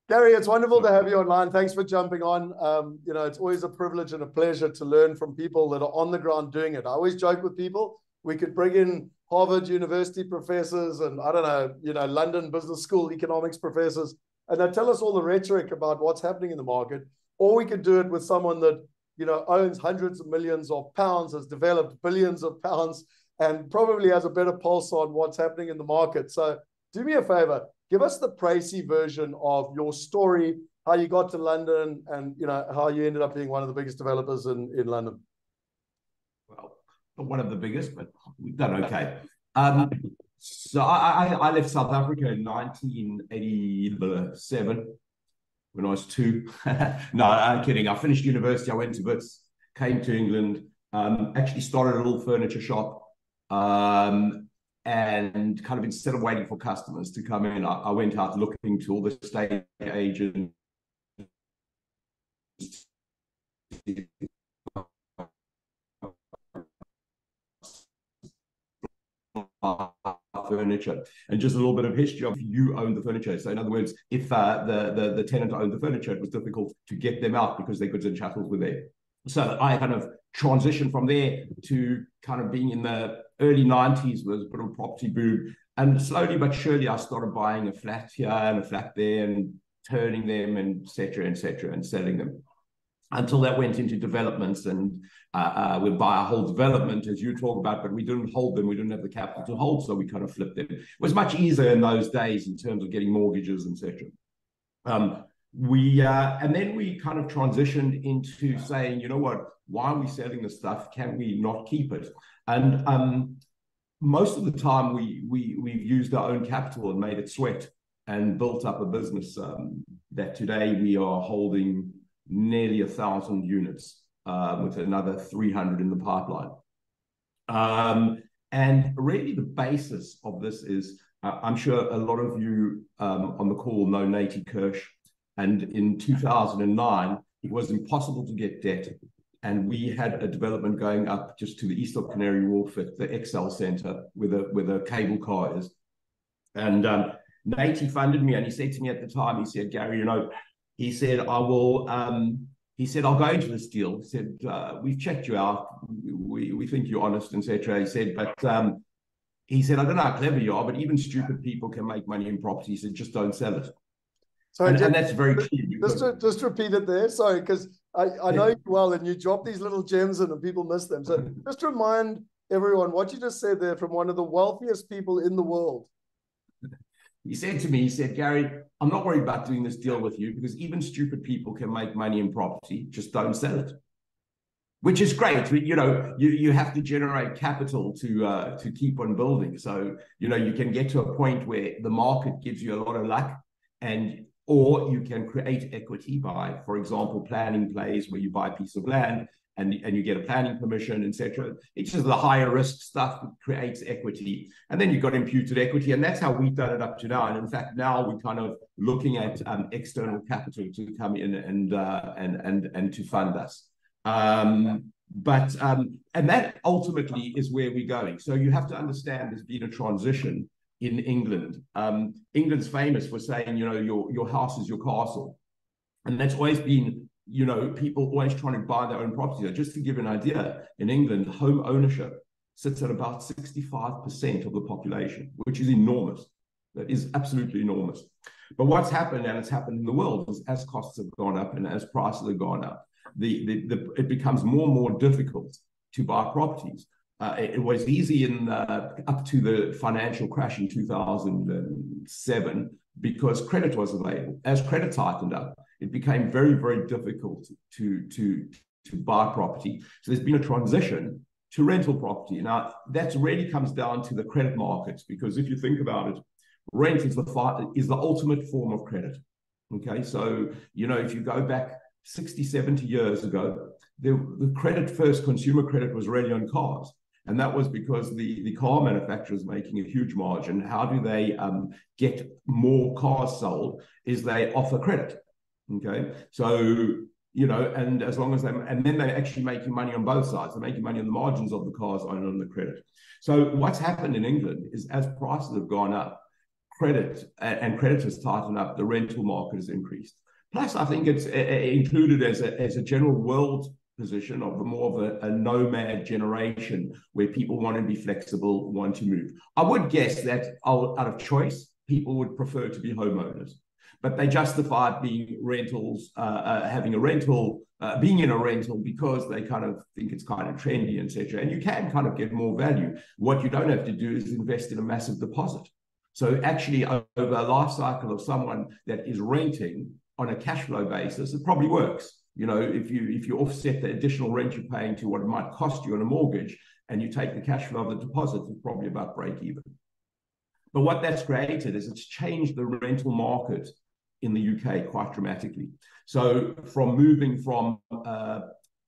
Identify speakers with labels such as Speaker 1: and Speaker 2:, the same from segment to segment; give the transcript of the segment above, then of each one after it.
Speaker 1: Gary, it's wonderful to have you online. Thanks for jumping on. It's always a privilege and a pleasure to learn from people that are on the ground doing it. I always joke with people, we could bring in Harvard University professors and I don't know, London Business School economics professors, and they tell us all the rhetoric about what's happening in the market. Or we could do it with someone that, owns hundreds of millions of pounds, has developed billions of pounds, and probably has a better pulse on what's happening in the market. So do me a favor, give us the précis version of your story, how you got to London, and how you ended up being one of the biggest developers in London.
Speaker 2: Well, not one of the biggest, but we've done okay. So I left South Africa in 1987 when I was 2. No, I'm kidding. I finished university. I went to Wits, came to England, actually started a little furniture shop. And kind of instead of waiting for customers to come in, I went out looking to all the estate agents. Furniture, and just a little bit of history of you own the furniture. So in other words, if the tenant owned the furniture, it was difficult to get them out because their goods and chattels were there. So I kind of transitioned from there to kind of being in the early 90s, was a bit of a property boom. And slowly but surely, I started buying a flat here and a flat there and turning them and et cetera, and selling them. Until that went into developments, and we'd buy a whole development, as you talk about, but we didn't hold them. We didn't have the capital to hold, so we kind of flipped them. It was much easier in those days in terms of getting mortgages, etc. And then we kind of transitioned into saying, you know what, why are we selling this stuff? Can we not keep it? And most of the time we've used our own capital and made it sweat and built up a business that today we are holding nearly 1,000 units with another 300 in the pipeline. And really the basis of this is, I'm sure a lot of you on the call know Natie Kirsch. And in 2009, it was impossible to get debt. And we had a development going up just to the east of Canary Wharf at the Excel Centre where the cable car is. And Natie funded me, and he said to me at the time, he said, Gary, he said, I'll go into this deal. He said, we've checked you out. We think you're honest, etc. He said, but he said, I don't know how clever you are, but even stupid people can make money in property. He said, just don't sell it.
Speaker 1: So
Speaker 2: and that's very key.
Speaker 1: Just repeat it there. Sorry, because I know you well, and you drop these little gems in and people miss them. So just remind everyone what you just said there from one of the wealthiest people in the world.
Speaker 2: He said to me, he said, Gary, I'm not worried about doing this deal with you because even stupid people can make money in property. Just don't sell it. Which is great. You have to generate capital to keep on building. So, you can get to a point where the market gives you a lot of luck, or you can create equity by, for example, planning plays where you buy a piece of land and you get a planning permission, etc. It's just the higher risk stuff that creates equity. And then you've got imputed equity. And that's how we've done it up to now. And in fact, now we're kind of looking at external capital to come in and to fund us. And that ultimately is where we're going. So you have to understand there's been a transition in England. England's famous for saying, your house is your castle. And that's always been, people always trying to buy their own property. Just to give an idea, in England, home ownership sits at about 65% of the population, which is enormous. That is absolutely enormous. But what's happened, and it's happened in the world, is as costs have gone up and as prices have gone up, it becomes more and more difficult to buy properties. It was easy up to the financial crash in 2007 because credit was available. As credit tightened up, it became very, very difficult to buy property. So there's been a transition to rental property. Now, that really comes down to the credit markets, because if you think about it, rent is the ultimate form of credit. Okay, so, if you go back 60, 70 years ago, the credit first, consumer credit was really on cars. And that was because the car manufacturers making a huge margin. How do they get more cars sold? Is they offer credit. Okay, so and as long as and then they're actually making money on both sides. They're making money on the margins of the cars and on the credit. So what's happened in England is as prices have gone up, credit and creditors tighten up, the rental market has increased. Plus, I think it's included as a general world position of more of a nomad generation where people want to be flexible, want to move. I would guess that out of choice, people would prefer to be homeowners, but they justify being rentals, having a rental, being in a rental because they kind of think it's kind of trendy, etc. And you can kind of get more value. What you don't have to do is invest in a massive deposit. So actually, over a life cycle of someone that is renting on a cash flow basis, it probably works. You know, if you offset the additional rent you're paying to what it might cost you on a mortgage, and you take the cash flow of the deposit, it's probably about break even. But what that's created is it's changed the rental market in the UK quite dramatically. So from moving from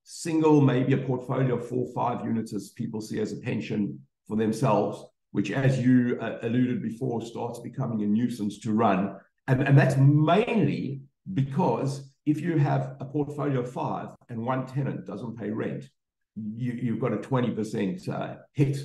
Speaker 2: single, maybe a portfolio of 4 or 5 units as people see as a pension for themselves, which, as you alluded before, starts becoming a nuisance to run. And that's mainly because if you have a portfolio of 5 and one tenant doesn't pay rent, you've got a 20% hit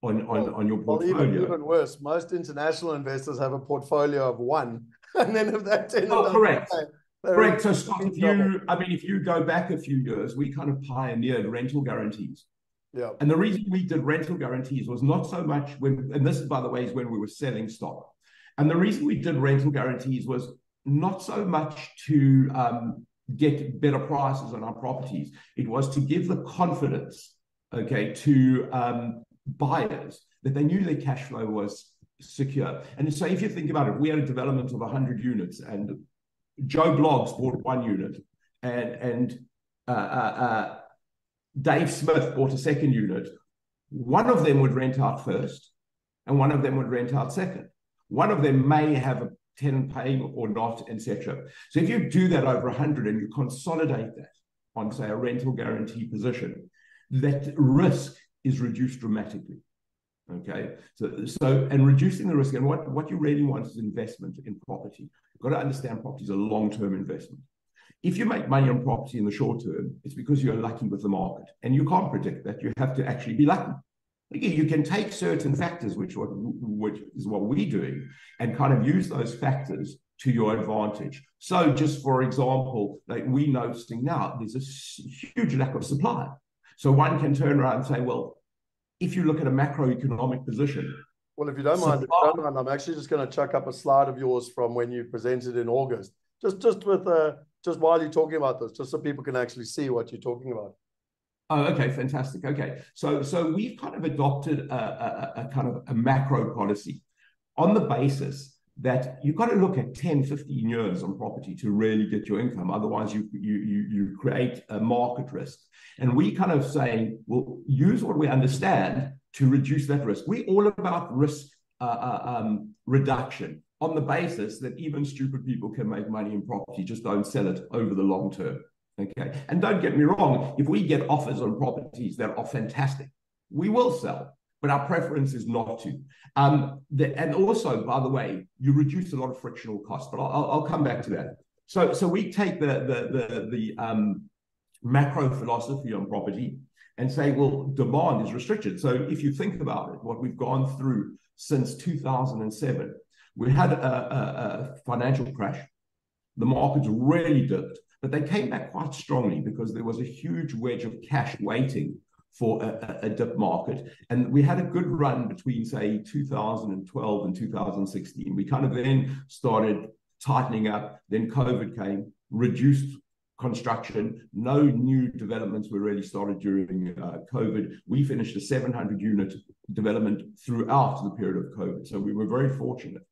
Speaker 2: on your portfolio.
Speaker 1: Well, even worse, most international investors have a portfolio of 1, and then if that tenant doesn't
Speaker 2: correct.
Speaker 1: pay,
Speaker 2: Correct. So Scott, if you go back a few years, we kind of pioneered rental guarantees.
Speaker 1: Yeah.
Speaker 2: And the reason we did rental guarantees was not so much and this is, by the way, is when we were selling stock. And the reason we did rental guarantees was not so much to get better prices on our properties. It was to give the confidence, okay, to buyers that they knew their cash flow was secure. And so if you think about it, we had a development of 100 units, and Joe Bloggs bought 1 unit, and Dave Smith bought a 2nd unit. One of them would rent out first, and one of them would rent out second. One of them may have a tenant paying or not, etc. So if you do that over 100 and you consolidate that on, say, a rental guarantee position, that risk is reduced dramatically. Okay, so and reducing the risk, and what you really want is investment in property. You've got to understand property is a long-term investment. If you make money on property in the short term, it's because you're lucky with the market, and you can't predict that. You have to actually be lucky. Again, you can take certain factors, which is what we're doing, and kind of use those factors to your advantage. So just for example, like we're noticing now, there's a huge lack of supply. So one can turn around and say, well, if you look at a macroeconomic position.
Speaker 1: Well, if you don't mind, I'm actually just going to chuck up a slide of yours from when you presented in August, just while you're talking about this, just so people can actually see what you're talking about.
Speaker 2: Oh, okay, fantastic. Okay, so we've kind of adopted a kind of a macro policy on the basis that you've got to look at 10, 15 years on property to really get your income. Otherwise, you create a market risk. And we kind of say, well, use what we understand to reduce that risk. We're all about risk reduction on the basis that even stupid people can make money in property, just don't sell it over the long term. Okay, and don't get me wrong, if we get offers on properties that are fantastic, we will sell, but our preference is not to. And also, by the way, you reduce a lot of frictional costs, but I'll come back to that. So we take the macro philosophy on property and say, well, demand is restricted. So if you think about it, what we've gone through since 2007, we had a financial crash. The markets really dipped, but they came back quite strongly because there was a huge wedge of cash waiting for a dip market. And we had a good run between, say, 2012 and 2016. We kind of then started tightening up. Then COVID came, reduced construction. No new developments were really started during COVID. We finished a 700-unit development throughout the period of COVID. So we were very fortunate.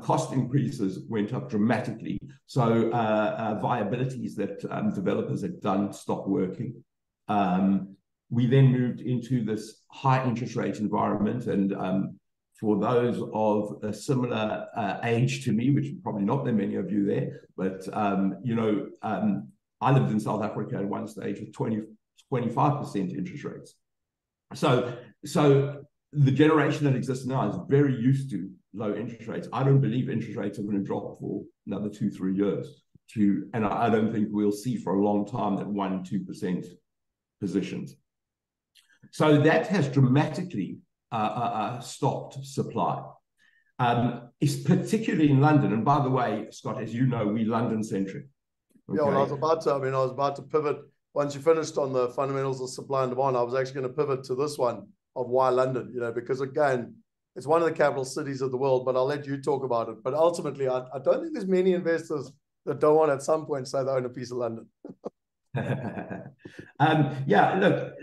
Speaker 2: Cost increases went up dramatically. So viabilities that developers had done stopped working. We then moved into this high interest rate environment. And for those of a similar age to me, which are probably not that many of you there, but, I lived in South Africa at one stage with 25% interest rates. So the generation that exists now is very used to low interest rates. I don't believe interest rates are going to drop for another 2-3 years. And I don't think we'll see for a long time that 1-2% positions. So that has dramatically stopped supply. is particularly in London. And by the way, Scott, as you know, we London-centric. Okay?
Speaker 1: Yeah, well, I was about to pivot. Once you finished on the fundamentals of supply and demand, I was actually going to pivot to this one of why London, because again, it's one of the capital cities of the world, but I'll let you talk about it. But ultimately, I don't think there's many investors that don't want at some point say they own a piece of London.
Speaker 2: Yeah, look,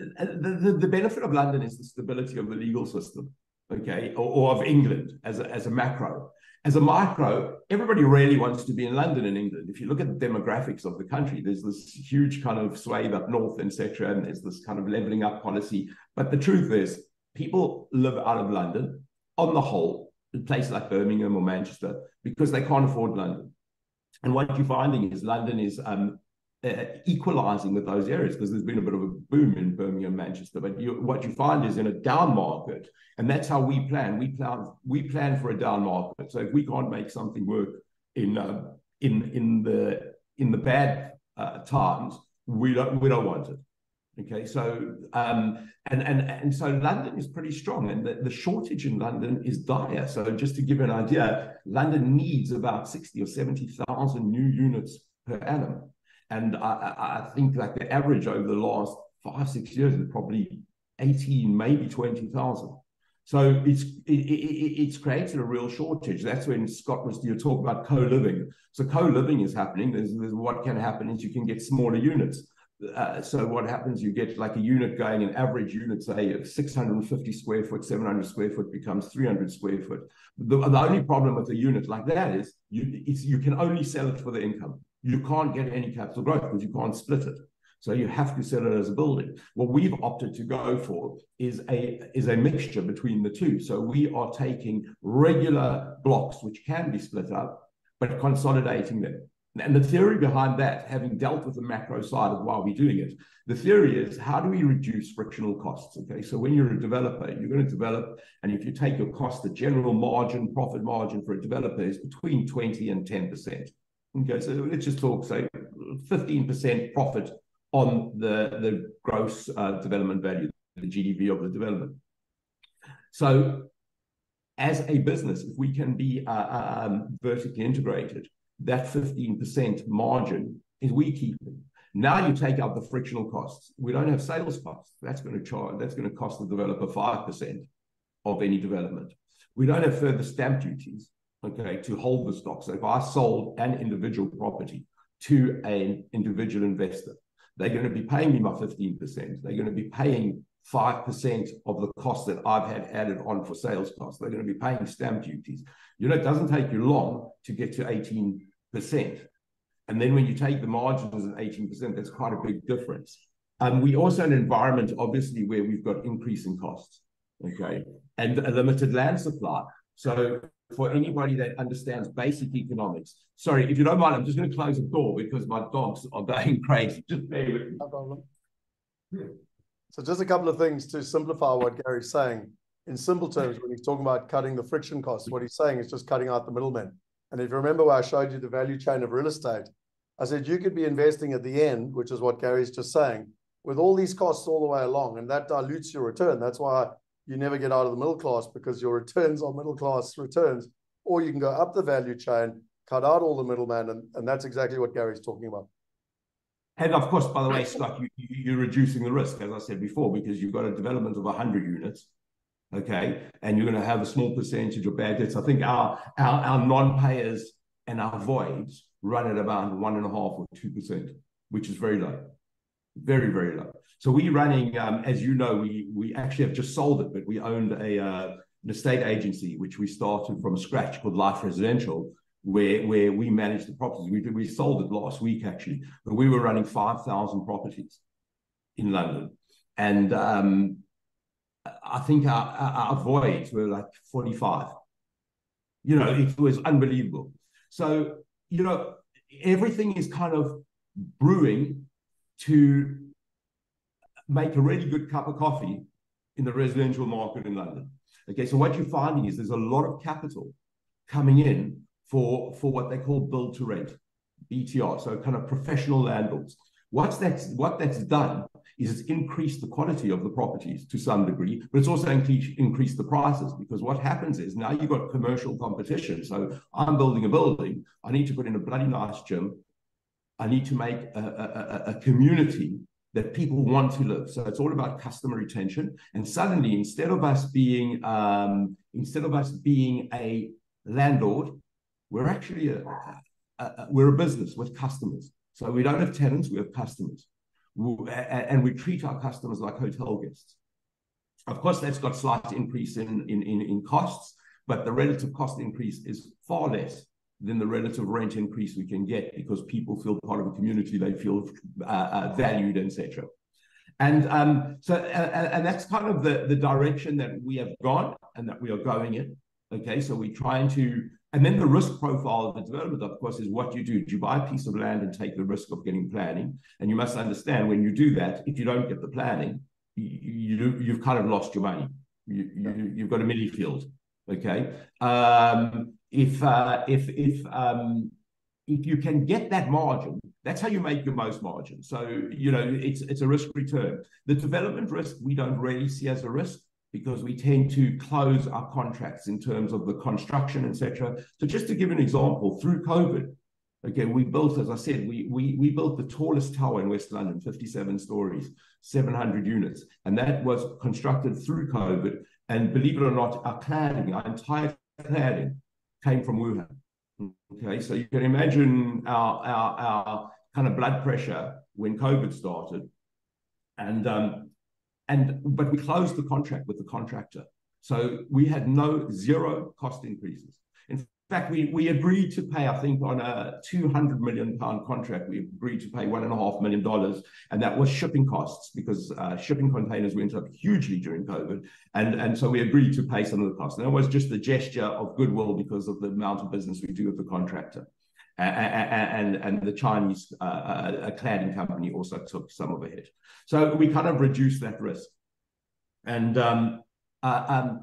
Speaker 2: the benefit of London is the stability of the legal system, okay, or of England as a macro. As a micro, everybody really wants to be in London and England. If you look at the demographics of the country, there's this huge kind of swathe up north, etc., and there's this kind of leveling up policy. But the truth is, people live out of London on the whole, in places like Birmingham or Manchester, because they can't afford London. And what you're finding is London is equalizing with those areas, because there's been a bit of a boom in Birmingham, Manchester. But what you find is in a down market, and that's how we plan. We plan for a down market. So if we can't make something work in the bad times, we don't want it. Okay, so and so London is pretty strong, and the shortage in London is dire. So just to give you an idea, London needs about 60 or 70,000 new units per annum. And I think like the average over the last 5-6 years is probably 18, maybe 20,000. So it's created a real shortage. That's when Scott was you talk about co-living. So co-living is happening. There's what can happen is you can get smaller units. So what happens, you get like a unit going, an average unit, say, of 650 square foot, 700 square foot becomes 300 square foot. The only problem with a unit like that is you can only sell it for the income. You can't get any capital growth because you can't split it. So you have to sell it as a building. What we've opted to go for is a mixture between the two. So we are taking regular blocks, which can be split up, but consolidating them. And the theory behind that, having dealt with the macro side of why we're doing it, the theory is, how do we reduce frictional costs? Okay, so when you're a developer, you're going to develop, and if you take your cost, the general margin, profit margin for a developer is between 20 and 10%. Okay, so let's just talk, say, 15% profit on the gross development value, the GDV of the development. So as a business, if we can be vertically integrated, that 15% margin is we keeping. Now you take out the frictional costs. We don't have sales costs. That's going to cost the developer 5% of any development. We don't have further stamp duties, okay, to hold the stock. So if I sold an individual property to an individual investor, they're going to be paying me my 15%. They're going to be paying 5% of the cost that I've had added on for sales costs. They're going to be paying stamp duties. It doesn't take you long to get to 18%. And then when you take the margins at 18%, that's quite a big difference. We also in an environment, obviously, where we've got increasing costs, okay, and a limited land supply. So for anybody that understands basic economics, sorry, if you don't mind, I'm just going to close the door because my dogs are going crazy. Just bear with me.
Speaker 1: No problem. Yeah. So just a couple of things to simplify what Gary's saying. In simple terms, when he's talking about cutting the friction costs, what he's saying is just cutting out the middlemen. And if you remember where I showed you the value chain of real estate, I said you could be investing at the end, which is what Gary's just saying, with all these costs all the way along, and that dilutes your return. That's why you never get out of the middle class, because your returns are middle class returns. Or you can go up the value chain, cut out all the middlemen, and that's exactly what Gary's talking about.
Speaker 2: And of course, by the way, Scott, you're reducing the risk, as I said before, because you've got a development of 100 units, okay, and you're going to have a small percentage of bad debts. I think our non-payers and our voids run at about 1.5 or 2%, which is very low, very, very low. So we're running, as you know, we actually have just sold it, but we owned an estate agency, which we started from scratch called Life Residential, where we manage the properties. We sold it last week, actually, but we were running 5,000 properties in London. And I think our voids were like 45. It was unbelievable. So, everything is kind of brewing to make a really good cup of coffee in the residential market in London. Okay, so what you're finding is there's a lot of capital coming in for what they call build to rent, BTR, so kind of professional landlords. What that's done is it's increased the quality of the properties to some degree, but it's also increased the prices, because what happens is now you've got commercial competition. So I'm building a building, I need to put in a bloody nice gym, I need to make a community that people want to live. So it's all about customer retention. And suddenly, instead of us being a landlord, we're actually we're a business with customers. So we don't have tenants, we have customers. And we treat our customers like hotel guests. Of course, that's got slight increase in costs, but the relative cost increase is far less than the relative rent increase we can get, because people feel part of a community, they feel valued, etc. And and that's kind of the direction that we have gone and that we are going in. Okay, so we're trying to, and then the risk profile of the development, of course, is what you do. Do you buy a piece of land and take the risk of getting planning? And you must understand, when you do that, if you don't get the planning, you've kind of lost your money. You've got a mini field. Okay. If you can get that margin, that's how you make your most margin. So, you know, it's a risk return. The development risk we don't really see as a risk, because we tend to close our contracts in terms of the construction, etc. So just to give an example, through COVID, okay, we built, as I said, we built the tallest tower in West London, 57 stories, 700 units, and that was constructed through COVID. And believe it or not, our entire cladding came from Wuhan. Okay, so you can imagine our kind of blood pressure when COVID started, but we closed the contract with the contractor, so we had zero cost increases. In fact, we agreed to pay, I think, on a £200 million contract, we agreed to pay $1.5 million, and that was shipping costs, because shipping containers went up hugely during COVID, and so we agreed to pay some of the costs. And it was just a gesture of goodwill because of the amount of business we do with the contractor. And the Chinese cladding company also took some of the hit. So we kind of reduced that risk. And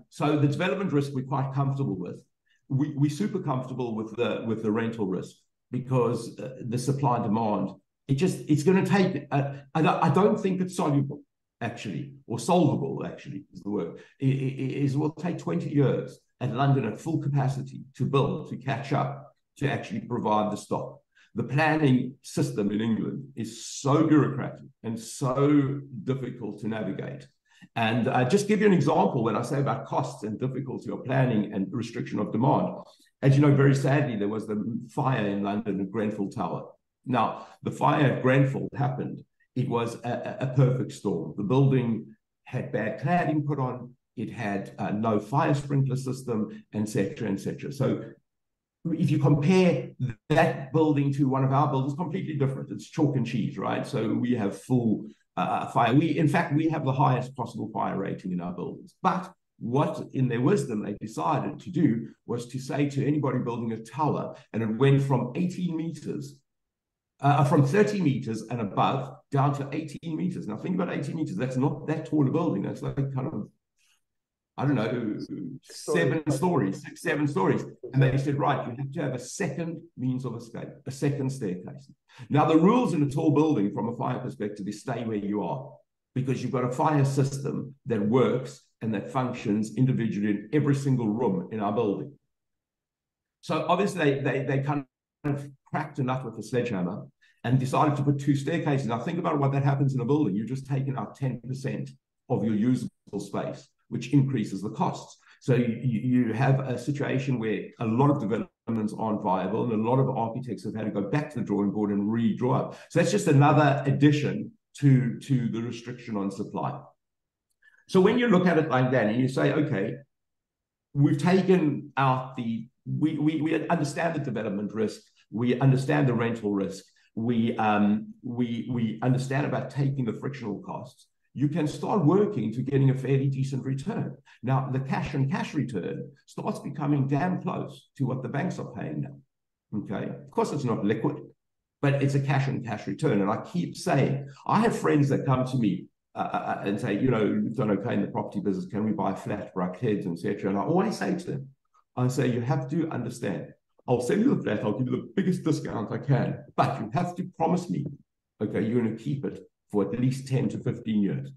Speaker 2: so the development risk we're quite comfortable with. We're super comfortable with the rental risk, because the supply and demand, it's going to take, I don't think it's soluble, actually, or solvable, actually, is the word. It will take 20 years at London at full capacity to build, to catch up, to actually provide the stock. The planning system in England is so bureaucratic and so difficult to navigate. And just give you an example, when I say about costs and difficulty of planning and restriction of demand, as you know, very sadly, there was the fire in London at Grenfell Tower. Now, the fire at Grenfell happened. It was a perfect storm. The building had bad cladding put on. It had no fire sprinkler system, etc., etc. So if you compare that building to one of our buildings, completely different. It's chalk and cheese, right? So we have full fire. In fact, we have the highest possible fire rating in our buildings. But what, in their wisdom, they decided to do was to say to anybody building a tower, and it went from 18 meters, from 30 meters and above down to 18 meters. Now, think about 18 meters. That's not that tall a building. That's like kind of, I don't know, 7 stories, 6, 7 stories. And they said, right, you have to have a second means of escape, a second staircase. Now, the rules in a tall building from a fire perspective is stay where you are, because you've got a fire system that works and that functions individually in every single room in our building. So obviously they kind of cracked a nut with a sledgehammer and decided to put 2 staircases. Now, think about what that happens in a building. You've just taken out 10% of your usable space, which increases the costs. So you have a situation where a lot of developments aren't viable, and a lot of architects have had to go back to the drawing board and redraw up. So that's just another addition to the restriction on supply. So when you look at it like that and you say, okay, we've taken out we understand the development risk, we understand the rental risk, we understand about taking the frictional costs, you can start working to getting a fairly decent return. Now, the cash on cash return starts becoming damn close to what the banks are paying now. Okay, of course, it's not liquid, but it's a cash on cash return. And I keep saying, I have friends that come to me and say, you know, you've done okay in the property business, can we buy a flat for our kids, etc. And I always say to them, I say, you have to understand, I'll sell you the flat, I'll give you the biggest discount I can, but you have to promise me, okay, you're going to keep it for at least 10 to 15 years.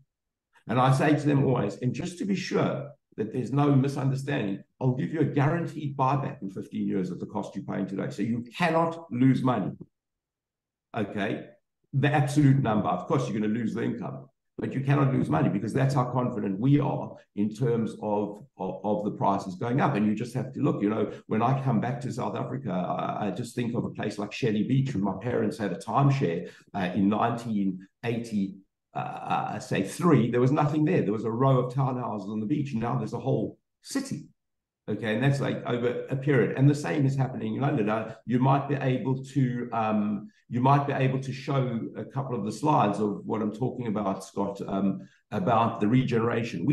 Speaker 2: And I say to them always, and just to be sure that there's no misunderstanding, I'll give you a guaranteed buyback in 15 years at the cost you're paying today. So you cannot lose money. Okay? The absolute number. Of course, you're going to lose the income, but you cannot lose money because that's how confident we are in terms of the prices going up. And you just have to look, you know, when I come back to South Africa, I just think of a place like Shelley Beach, where my parents had a timeshare in 1980. Say 3, there was nothing there. There was a row of townhouses on the beach. Now there's a whole city. Okay, and that's like over a period. And the same is happening in London. You might be able to show a couple of the slides of what I'm talking about, Scott, about the regeneration.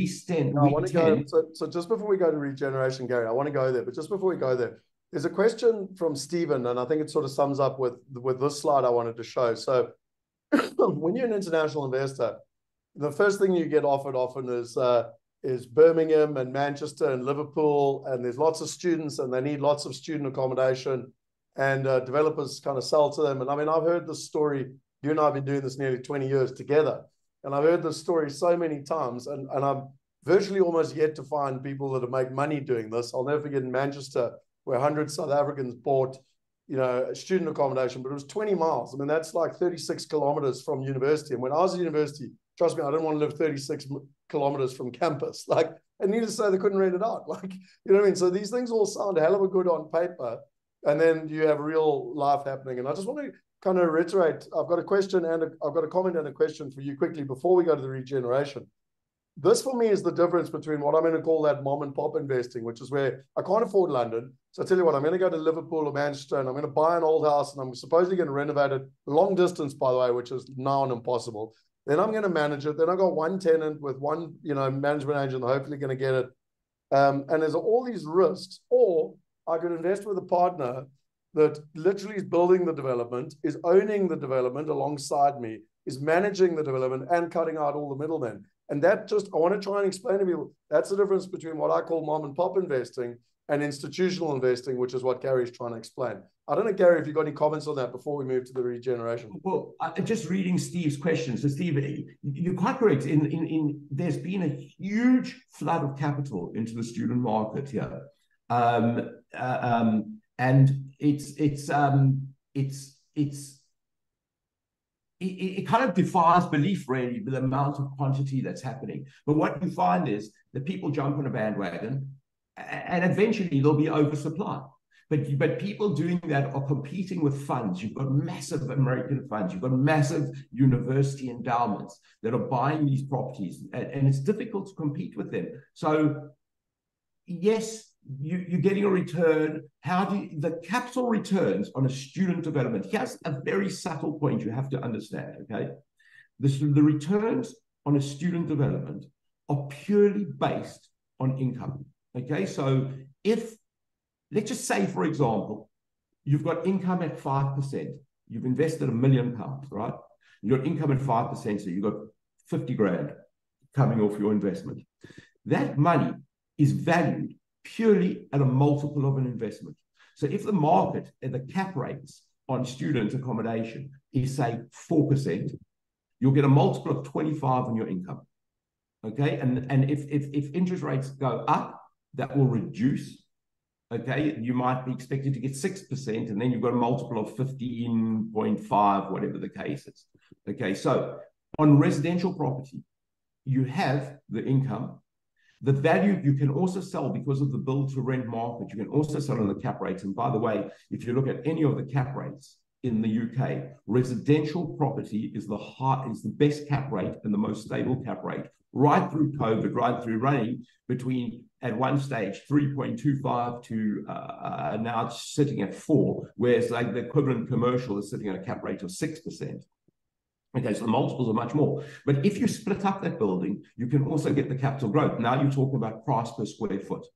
Speaker 1: So just before we go to regeneration, Gary, I want to go there. But just before we go there, there's a question from Stephen, and I think it sort of sums up with this slide I wanted to show. So when you're an international investor, the first thing you get offered often is Birmingham and Manchester and Liverpool, and there's lots of students and they need lots of student accommodation, and developers kind of sell to them. And I mean, I've heard this story. You and I have been doing this nearly 20 years together, and I've heard this story so many times, and I'm virtually almost yet to find people that make money doing this. I'll never forget in Manchester where 100 South Africans bought, you know, student accommodation, but it was 20 miles. I mean, that's like 36 kilometers from university. And when I was at university, trust me, I didn't want to live 36 kilometers from campus. Like, and needless to say, they couldn't rent it out. Like, you know what I mean? So these things all sound a hell of a good on paper. And then you have real life happening. And I just want to kind of reiterate, I've got a question and I've got a comment and a question for you quickly before we go to the regeneration. This for me is the difference between what I'm going to call that mom and pop investing, which is where I can't afford London. So I tell you what, I'm going to go to Liverpool or Manchester and I'm going to buy an old house and I'm supposedly going to renovate it long distance, by the way, which is now and impossible. Then I'm going to manage it. Then I've got one tenant with one, you know, management agent, hopefully going to get it. And there's all these risks. Or I could invest with a partner that literally is building the development, is owning the development alongside me, is managing the development and cutting out all the middlemen. And that just, I want to try and explain to people, that's the difference between what I call mom and pop investing and institutional investing, which is what Gary's trying to explain. I don't know, Gary, if you've got any comments on that before we move to the regeneration.
Speaker 2: Well, just reading Steve's question. So, Steve, you're quite correct. There's been a huge flood of capital into the student market here, and it kind of defies belief, really, the amount of quantity that's happening. But what you find is that people jump on a bandwagon, and eventually there'll be oversupply. But people doing that are competing with funds. You've got massive American funds. You've got massive university endowments that are buying these properties, and it's difficult to compete with them. So, yes, you're getting a return. The capital returns on a student development? Here's a very subtle point you have to understand, okay? The returns on a student development are purely based on income, okay? So let's just say, for example, you've got income at 5%. You've invested £1 million, right? You've got income at 5%, so you've got 50 grand coming off your investment. That money is valued purely at a multiple of an investment. So if the market and the cap rates on student accommodation is, say, 4%, you'll get a multiple of 25 on your income. Okay, and if interest rates go up, that will reduce. Okay, you might be expected to get 6%, and then you've got a multiple of 15.5, whatever the case is. Okay, so on residential property, you have the income. The value you can also sell because of the build to rent market. You can also sell on the cap rates. And by the way, if you look at any of the cap rates in the UK, residential property is the best cap rate and the most stable cap rate right through COVID, right through running between, at one stage, 3.25 to now it's sitting at 4, whereas like the equivalent commercial is sitting at a cap rate of 6%. Okay, so the multiples are much more. But if you split up that building, you can also get the capital growth. Now you're talking about price per square foot.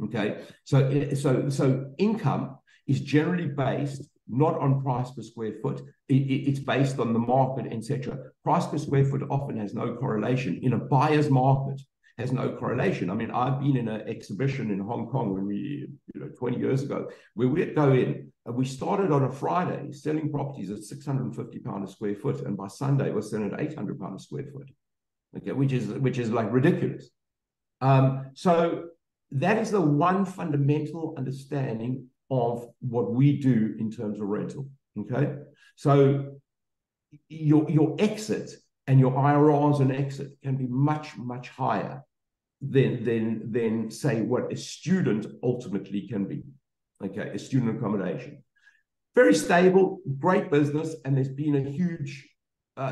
Speaker 2: Okay, so income is generally based not on price per square foot. It's based on the market, etc. Price per square foot often has no correlation. In a buyer's market, has no correlation. I mean, I've been in an exhibition in Hong Kong when we, 20 years ago, where we'd go in, and we started on a Friday selling properties at £650 a square foot, and by Sunday we're selling at £800 a square foot, okay, which is like ridiculous. So that is the one fundamental understanding of what we do in terms of rental, okay? So your exit and your IRRs and exit can be much, much higher than say what a student ultimately can be, okay? A student accommodation. Very stable, great business, and there's been a huge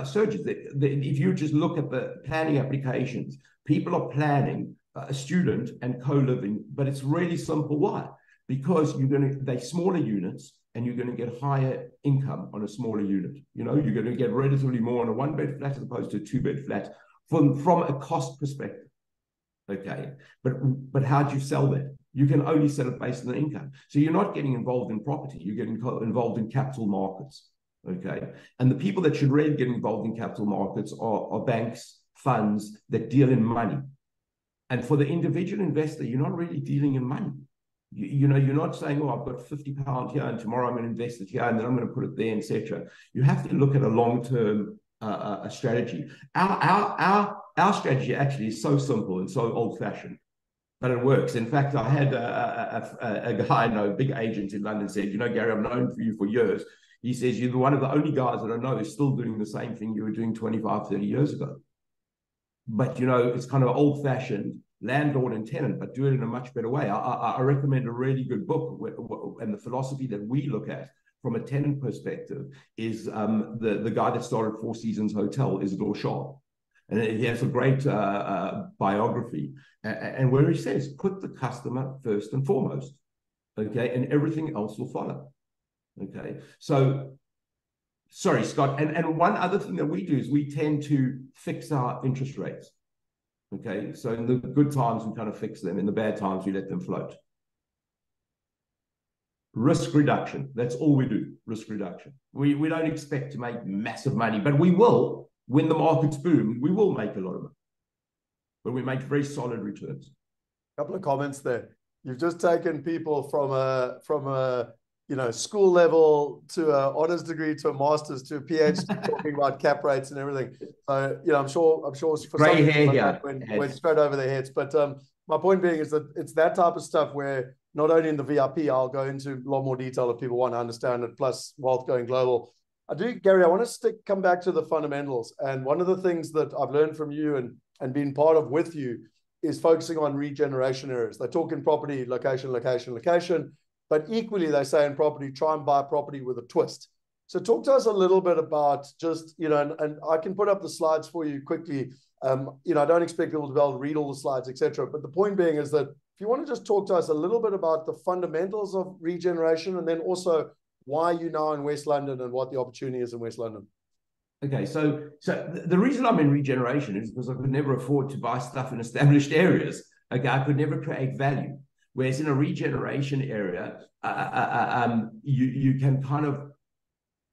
Speaker 2: surges. If you just look at the planning applications, people are planning a student and co-living, but it's really simple. Why? Because they're smaller units, and you're going to get higher income on a smaller unit. You're going to get relatively more on a one-bed flat as opposed to a two-bed flat from a cost perspective. Okay, but how do you sell that? You can only sell it based on the income. So you're not getting involved in property. You're getting involved in capital markets. Okay, and the people that should really get involved in capital markets are banks, funds that deal in money. And for the individual investor, you're not really dealing in money. You're not saying, oh, I've got £50 here and tomorrow I'm going to invest it here and then I'm going to put it there, etc. You have to look at a long-term strategy. Our strategy actually is so simple and so old-fashioned, but it works. In fact, I had a guy I know, a big agent in London, said, Gary, I've known you for years. He says, you're one of the only guys that I know is still doing the same thing you were doing 25, 30 years ago. But, it's kind of old-fashioned, landlord and tenant, but do it in a much better way. I recommend a really good book, and the philosophy that we look at from a tenant perspective is the guy that started Four Seasons Hotel, Isidore Shah. And he has a great biography, and where he says, put the customer first and foremost, okay, and everything else will follow, okay? So, sorry, Scott, and one other thing that we do is we tend to fix our interest rates. Okay, so in the good times, we kind of fix them. In the bad times, we let them float. Risk reduction. That's all we do, risk reduction. We don't expect to make massive money, but we will. When the markets boom, we will make a lot of money. But we make very solid returns.
Speaker 1: A couple of comments there. You've just taken people from a school level to an honors degree to a master's to a PhD talking about cap rates and everything. So, I'm sure for
Speaker 2: gray hair
Speaker 1: like went straight over their heads. But my point being is that it's that type of stuff where not only in the VIP, I'll go into a lot more detail if people want to understand it, plus Wealth Going Global. Gary, I want to come back to the fundamentals. And one of the things that I've learned from you and been part of with you is focusing on regeneration areas. They talk in property, location, location, location. But equally, they say in property, try and buy property with a twist. So talk to us a little bit about just, and I can put up the slides for you quickly. I don't expect people to be able to read all the slides, etc. But the point being is that if you want to just talk to us a little bit about the fundamentals of regeneration, and then also why you're now in West London and what the opportunity is in West London.
Speaker 2: Okay, so the reason I'm in regeneration is because I could never afford to buy stuff in established areas. Okay, I could never create value. Whereas in a regeneration area, you can kind of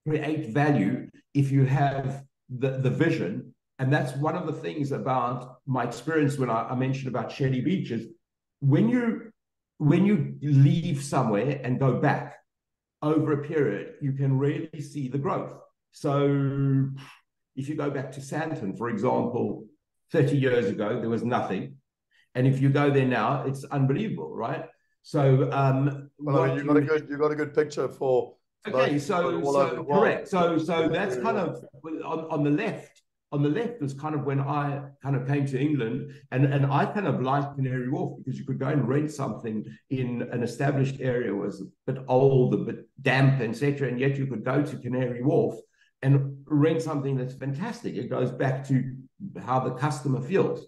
Speaker 2: create value if you have the vision. And that's one of the things about my experience when I mentioned about Shelley Beach is when you leave somewhere and go back over a period, you can really see the growth. So if you go back to Sandton, for example, 30 years ago, there was nothing. And if you go there now, it's unbelievable, right? So,
Speaker 1: you got a good picture for.
Speaker 2: Okay, so correct. So that's kind of on the left. On the left was kind of when I kind of came to England, and I kind of liked Canary Wharf because you could go and rent something in an established area, was a bit old, a bit damp, etc. And yet you could go to Canary Wharf and rent something that's fantastic. It goes back to how the customer feels.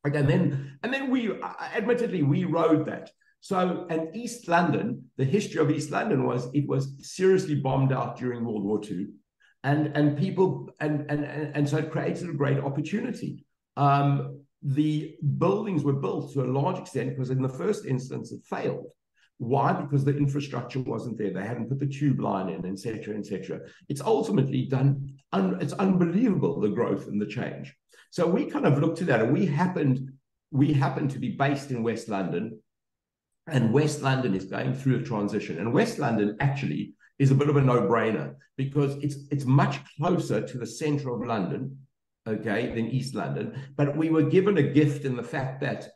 Speaker 2: Okay, and then we admittedly we rode that. So, and East London, the history of East London was it was seriously bombed out during World War II. And people and so it created a great opportunity. The buildings were built to a large extent because in the first instance it failed. Why? Because the infrastructure wasn't there. They hadn't put the tube line in, et cetera, et cetera. It's ultimately done. It's unbelievable, the growth and the change. So we kind of looked at that, and we happened we happen to be based in West London, and West London is going through a transition. And West London actually is a bit of a no-brainer because it's much closer to the center of London, okay, than East London. But we were given a gift in the fact that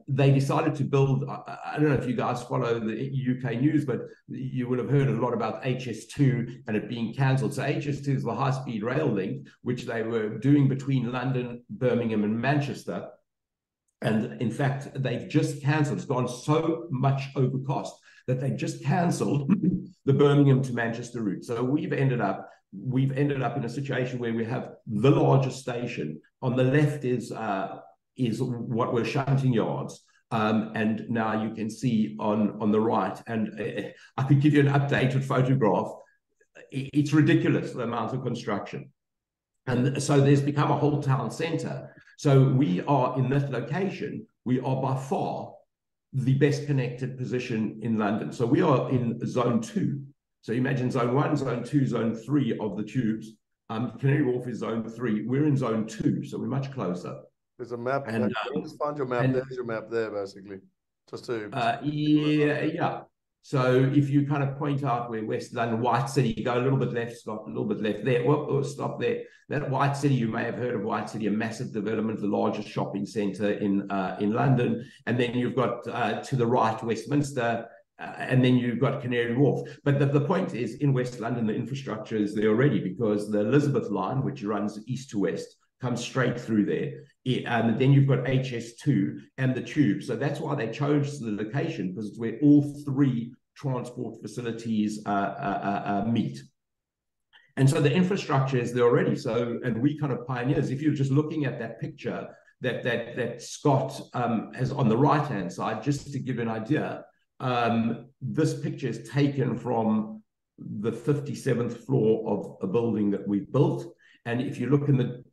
Speaker 2: they decided to build, I don't know if you guys follow the UK news, but you would have heard a lot about HS2 and it being cancelled. So HS2 is the high-speed rail link, which they were doing between London, Birmingham, and Manchester. And in fact, they've just cancelled. It's gone so much over cost that they just cancelled the Birmingham to Manchester route. So we've ended up in a situation where we have the largest station. On the left is what were shunting yards. And now you can see on the right, and I could give you an updated photograph. It's ridiculous, the amount of construction. And so there's become a whole town centre. So we are in this location, we are by far the best connected position in London. So we are in zone 2. So imagine zone 1, zone 2, zone 3 of the tubes. Canary Wharf is zone 3. We're in zone 2, so we're much closer.
Speaker 1: There's a map.
Speaker 2: And
Speaker 1: just find your map. There's your map there, basically. Just to
Speaker 2: yeah. So if you kind of point out where West London, White City, you go a little bit left, stop a little bit left there. Whoop, stop there. That White City, you may have heard of White City, a massive development, the largest shopping centre in London. And then you've got to the right Westminster, and then you've got Canary Wharf. But the point is, in West London, the infrastructure is there already because the Elizabeth line, which runs east to west, comes straight through there. And then you've got HS2 and the tube. So that's why they chose the location, because it's where all 3 transport facilities meet. And so the infrastructure is there already. So, and we kind of pioneers. If you're just looking at that picture that Scott has on the right-hand side, just to give an idea, this picture is taken from the 57th floor of a building that we built. And if you look at the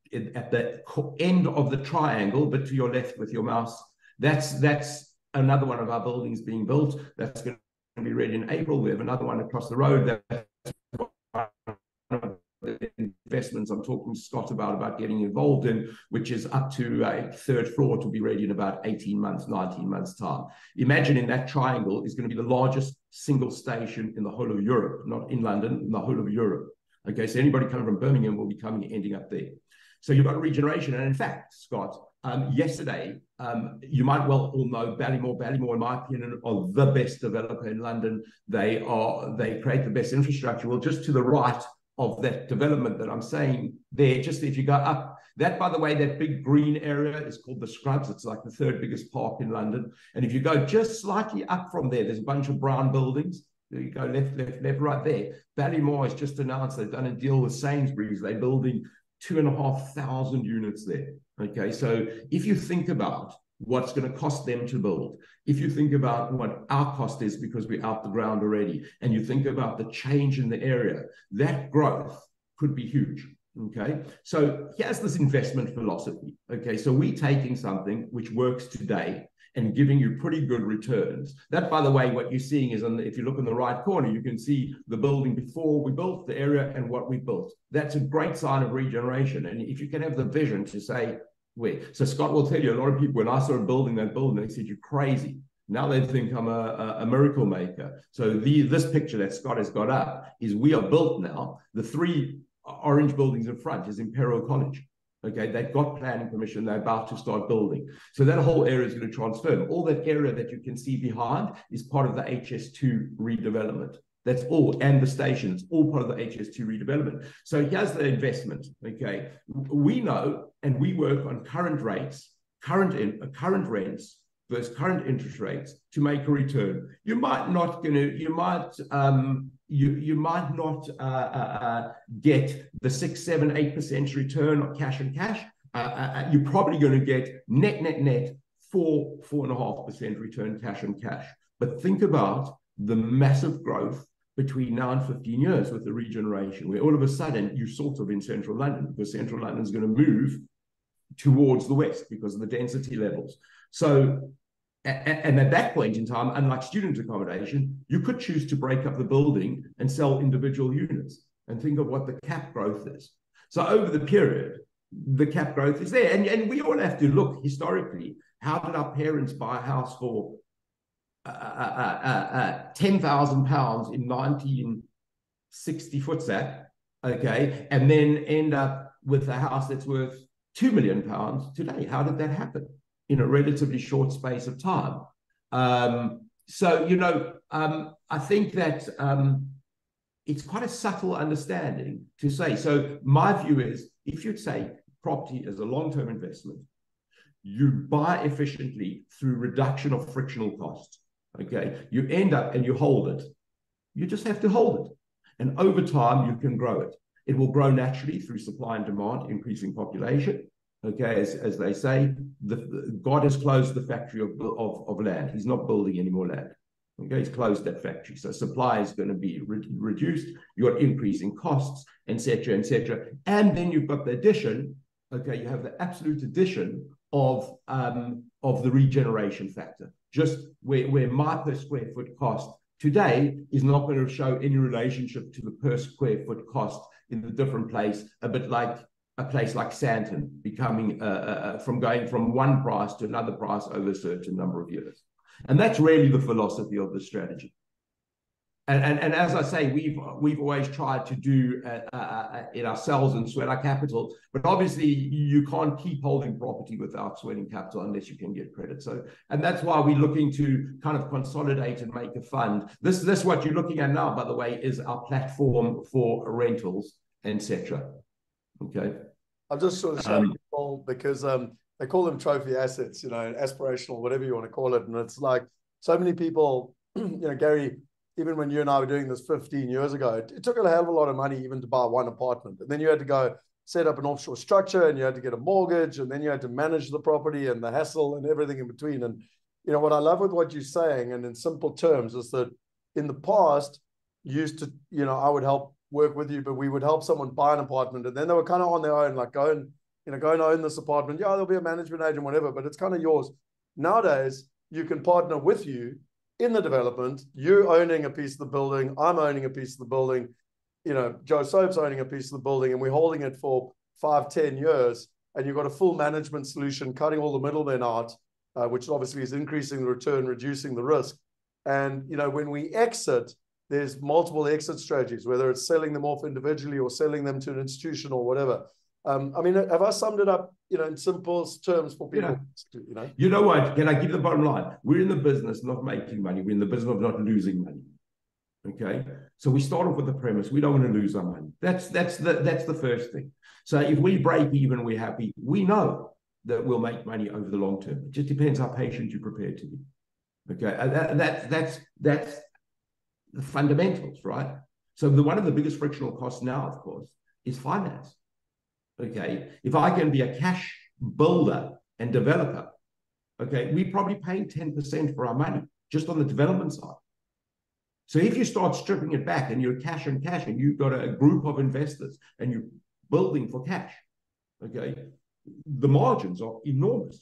Speaker 2: end of the triangle, but to your left with your mouse, that's another one of our buildings being built. That's going to be ready in April. We have another one across the road. That's the investments I'm talking to Scott about getting involved in, which is up to a 3rd floor to be ready in about 18 months, 19 months time. Imagine in that triangle is going to be the largest single station in the whole of Europe, not in London, in the whole of Europe. Okay, so anybody coming from Birmingham will be ending up there. So you've got regeneration. And in fact, Scott, yesterday, you might well all know Ballymore. Ballymore, in my opinion, are the best developer in London. They create the best infrastructure. Well, just to the right of that development that I'm saying there, just if you go up, that, by the way, that big green area is called the Scrubs. It's like the 3rd biggest park in London. And if you go just slightly up from there, there's a bunch of brown buildings. There you go, left, right there. Ballymore has just announced they've done a deal with Sainsbury's. They're building 2,500 units there. Okay, so if you think about what's going to cost them to build, if you think about what our cost is because we're out the ground already, and you think about the change in the area, that growth could be huge. Okay, so here's this investment philosophy. Okay, so we're taking something which works today and giving you pretty good returns. That, by the way, what you're seeing is, if you look in the right corner, you can see the building before we built the area and what we built. That's a great sign of regeneration. And if you can have the vision to say, where, so Scott will tell you, a lot of people, when I started building that building, they said, you're crazy. Now they think I'm a miracle maker. So this picture that Scott has got up is we are built now. The 3 orange buildings in front is Imperial College. Okay, they've got planning permission. They're about to start building. So that whole area is going to transform. All that area that you can see behind is part of the HS2 redevelopment. That's all, and the station, it's all part of the HS2 redevelopment. So here's the investment. Okay, we know, and we work on current rates, current rents versus current interest rates to make a return. You might not get the 6, 7, 8% return on cash and cash. You're probably going to get net 4.5% return cash and cash. But think about the massive growth between now and 15 years with the regeneration, where all of a sudden you're sort of in central London, because central London is going to move towards the west because of the density levels. So, and at that point in time, unlike student accommodation, you could choose to break up the building and sell individual units, and think of what the cap growth is. So over the period, the cap growth is there. And we all have to look historically how did our parents buy a house for £10,000 in 1960 footsack, okay, and then end up with a house that's worth £2 million today? How did that happen in a relatively short space of time? So, you know, I think that it's quite a subtle understanding to say. So my view is, if you'd say property as a long-term investment, you buy efficiently through reduction of frictional costs. Okay, you end up and you hold it. You just have to hold it. And over time, you can grow it. It will grow naturally through supply and demand, increasing population. Okay, as they say, God has closed the factory of land. He's not building any more land. Okay, he's closed that factory. So supply is going to be reduced. You're increasing costs, etc., etc. And then you've got the addition. Okay, you have the absolute addition of the regeneration factor. Just where my per square foot cost today is not going to show any relationship to the per square foot cost in the different place, a bit like a place like Sandton becoming from going from one price to another price over a certain number of years. And that's really the philosophy of the strategy. And as I say, we've always tried to do it ourselves and sweat our capital, but obviously you can't keep holding property without sweating capital unless you can get credit. So, and that's why we're looking to kind of consolidate and make a fund. This what you're looking at now, by the way, is our platform for rentals, etc. Okay.
Speaker 1: I'm just sort of showing people because they call them trophy assets, you know, aspirational, whatever you want to call it. And it's like so many people, you know, Gary, even when you and I were doing this 15 years ago, it took a hell of a lot of money even to buy one apartment. And then you had to go set up an offshore structure and you had to get a mortgage and then you had to manage the property and the hassle and everything in between. And, you know, what I love with what you're saying and in simple terms is that in the past, you used to, you know, I would help work with you, but we would help someone buy an apartment and then they were kind of on their own, like go and own this apartment. Yeah, there'll be a management agent, whatever, but it's kind of yours. Nowadays, you can partner with you in the development. You're owning a piece of the building. I'm owning a piece of the building. You know, Joe Soap's owning a piece of the building and we're holding it for 5-10 years. And you've got a full management solution, cutting all the middlemen out, which obviously is increasing the return, reducing the risk. And, you know, when we exit, there's multiple exit strategies, whether it's selling them off individually or selling them to an institution or whatever. I mean, have I summed it up, you know, in simple terms for people?
Speaker 2: Yeah. You know what? Can I give the bottom line? We're in the business not making money. We're in the business of not losing money. Okay, so we start off with the premise we don't want to lose our money. That's the first thing. So if we break even, we're happy. We know that we'll make money over the long term. It just depends how patient you're prepared to be. Okay, and that's the fundamentals, right? So one of the biggest frictional costs now, of course, is finance. Okay, if I can be a cash builder and developer, okay, we're probably paying 10% for our money just on the development side. So if you start stripping it back and you're cash and you've got a group of investors and you're building for cash, okay, the margins are enormous,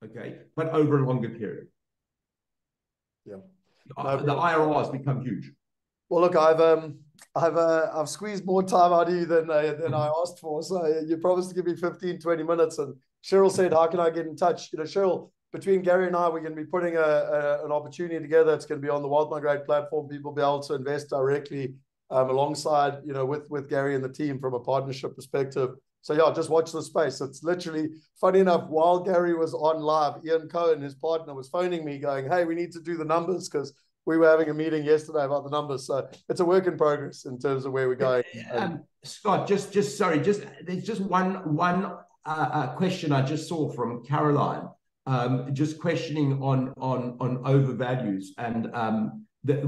Speaker 2: okay, but over a longer period.
Speaker 1: Yeah,
Speaker 2: the IRRs become huge.
Speaker 1: Well, look, I've squeezed more time out of you than I asked for. So you promised to give me 15-20 minutes, and Cheryl said, "How can I get in touch?" You know, Cheryl, between Gary and I, we're going to be putting an opportunity together. It's going to be on the Wealth Migrate platform. People will be able to invest directly alongside, you know, with Gary and the team from a partnership perspective. So yeah, just watch the space. It's literally, funny enough, while Gary was on live, Ian Cohen, his partner, was phoning me going, "Hey, we need to do the numbers," because we were having a meeting yesterday about the numbers. So it's a work in progress in terms of where we're going.
Speaker 2: Scott, sorry, there's just one question I just saw from Caroline, just questioning on overvalues and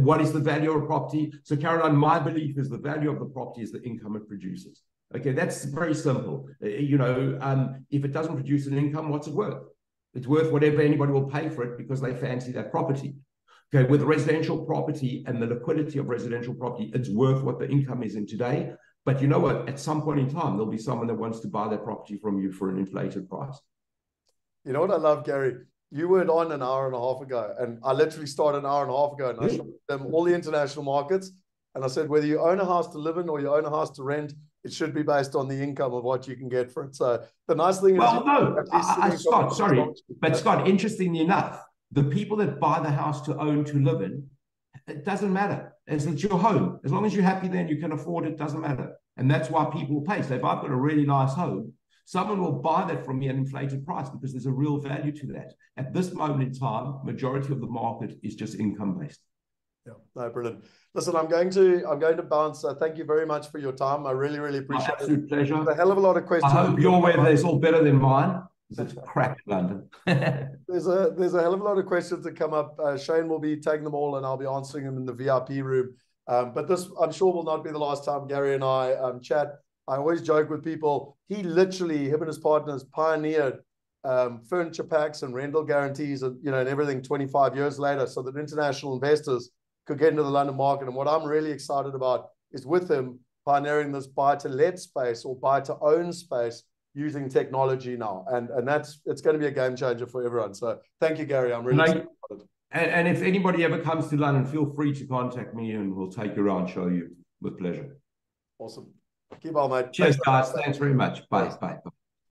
Speaker 2: what is the value of a property. So Caroline, my belief is the value of the property is the income it produces. Okay, that's very simple. You know, if it doesn't produce an income, what's it worth? It's worth whatever anybody will pay for it because they fancy that property. Okay, with residential property and the liquidity of residential property, it's worth what the income is in today. But you know what? At some point in time, there'll be someone that wants to buy that property from you for an inflated price.
Speaker 1: You know what I love, Gary? You weren't on an hour and a half ago, and I literally started an hour and a half ago, and I showed them all the international markets. And I said, whether you own a house to live in or you own a house to rent, it should be based on the income of what you can get for it. So the nice thing is,
Speaker 2: Well, no,
Speaker 1: Scott,
Speaker 2: sorry, but Scott, interestingly enough, the people that buy the house to own, to live in, it doesn't matter. As it's your home. As long as you're happy there and you can afford it, doesn't matter. And that's why people pay. So if I've got a really nice home, someone will buy that from me at an inflated price because there's a real value to that. At this moment in time, majority of the market is just income based.
Speaker 1: Yeah, no, brilliant. Listen, I'm going to bounce. Thank you very much for your time. I really, really appreciate it.
Speaker 2: Absolute pleasure.
Speaker 1: A hell of a lot of questions.
Speaker 2: I hope your weather is all better than mine. It's crap in London.
Speaker 1: There's a hell of a lot of questions that come up. Shane will be taking them all, and I'll be answering them in the VIP room. But this, I'm sure, will not be the last time Gary and I chat. I always joke with people. He literally, him and his partners, pioneered furniture packs and rental guarantees, and and everything 25 years later, so that international investors could get into the London market. And what I'm really excited about is with him pioneering this buy-to-let space or buy-to-own space using technology now. And it's going to be a game changer for everyone. So thank you, Gary. I'm really excited about it.
Speaker 2: And if anybody ever comes to London, feel free to contact me and we'll take you around, show you with pleasure.
Speaker 1: Awesome. Keep on, mate.
Speaker 2: Cheers, guys. Thanks very much. Bye. Bye.